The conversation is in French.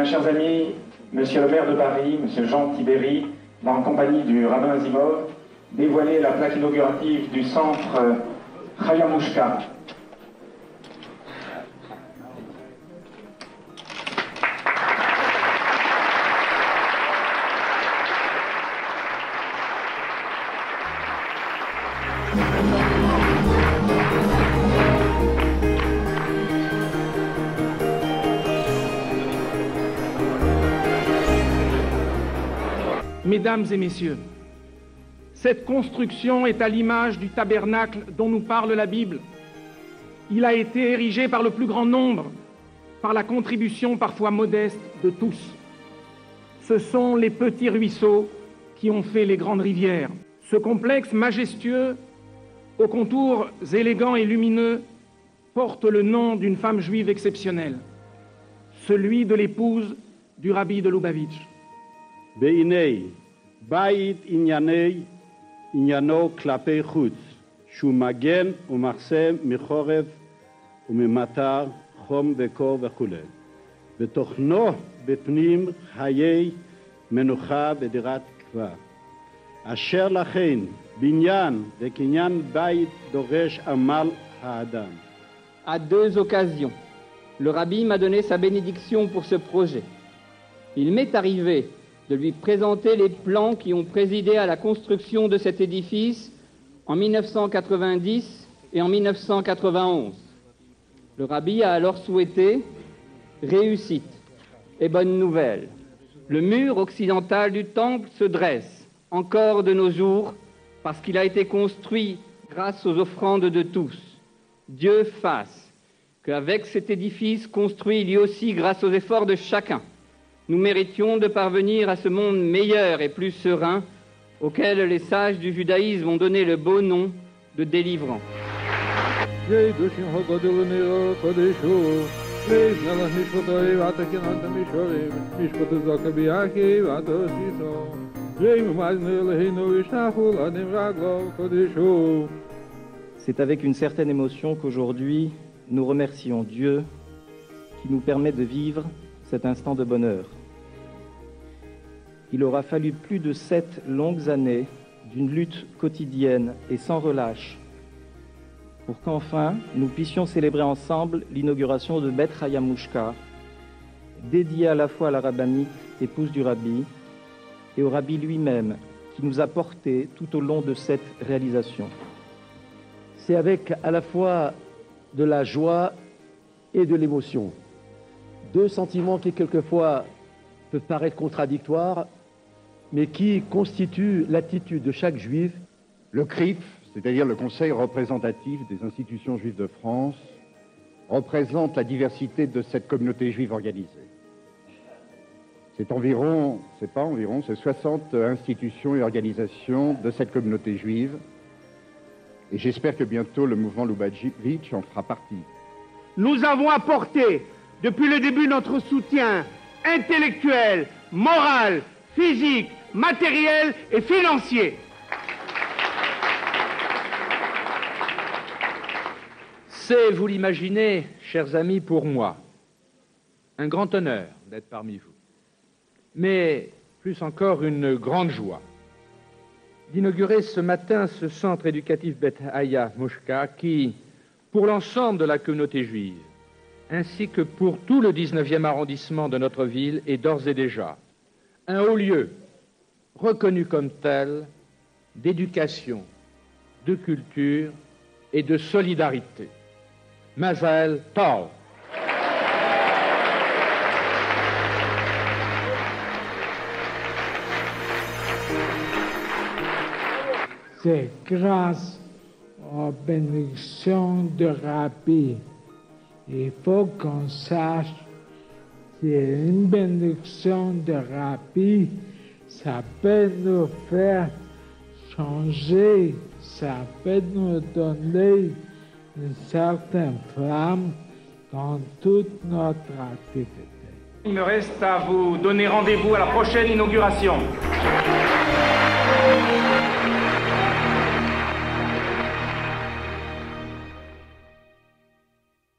chers amis, Monsieur le maire de Paris, Monsieur Jean Tibéri, va en compagnie du rabbin Azimov dévoiler la plaque inaugurative du centre Chaya Mouchka. Mesdames et messieurs, cette construction est à l'image du tabernacle dont nous parle la Bible. Il a été érigé par le plus grand nombre, par la contribution parfois modeste de tous. Ce sont les petits ruisseaux qui ont fait les grandes rivières. Ce complexe majestueux, aux contours élégants et lumineux, porte le nom d'une femme juive exceptionnelle, celui de l'épouse du rabbi de Lubavitch. Beinei, bait inyano klapei chutz, שהוא מגן ומחסה מחורף וממטר, חום וקור וכו'. ותוכנו בפנים חיי מנוחה ודירת קבע. אשר לכן בניין וקניין בית דורש עמל האדם. À 2 occasions, le rabbi m'a donné sa bénédiction pour ce projet. Il m'est arrivé de lui présenter les plans qui ont présidé à la construction de cet édifice en 1990 et en 1991. Le rabbi a alors souhaité réussite et bonne nouvelle. Le mur occidental du temple se dresse encore de nos jours parce qu'il a été construit grâce aux offrandes de tous. Dieu fasse qu'avec cet édifice construit lui aussi grâce aux efforts de chacun, nous méritions de parvenir à ce monde meilleur et plus serein auquel les sages du judaïsme ont donné le beau nom de délivrant. C'est avec une certaine émotion qu'aujourd'hui nous remercions Dieu qui nous permet de vivre cet instant de bonheur. Il aura fallu plus de 7 longues années d'une lutte quotidienne et sans relâche pour qu'enfin nous puissions célébrer ensemble l'inauguration de Bet Chaya Mouchka, dédiée à la fois à la rabbinite, épouse du rabbi, et au rabbi lui-même, qui nous a portés tout au long de cette réalisation. C'est avec à la fois de la joie et de l'émotion. 2 sentiments qui quelquefois peuvent paraître contradictoires, mais qui constituent l'attitude de chaque juif. Le CRIF, c'est-à-dire le Conseil représentatif des institutions juives de France, représente la diversité de cette communauté juive organisée. C'est 60 institutions et organisations de cette communauté juive, et j'espère que bientôt le mouvement Lubavitch en fera partie. Nous avons apporté depuis le début notre soutien intellectuel, moral, physique, matériel et financier. C'est, vous l'imaginez, chers amis, pour moi, un grand honneur d'être parmi vous, mais plus encore une grande joie d'inaugurer ce matin ce centre éducatif Bet Chaya Mouchka qui, pour l'ensemble de la communauté juive, ainsi que pour tout le 19e arrondissement de notre ville, est d'ores et déjà un haut lieu reconnu comme tel d'éducation, de culture et de solidarité. Mazel Tov. C'est grâce aux bénédictions de Rabbi. Il faut qu'on sache que une bénédiction de Rabbi, ça peut nous faire changer, ça peut nous donner une certaine flamme dans toute notre activité. Il me reste à vous donner rendez-vous à la prochaine inauguration.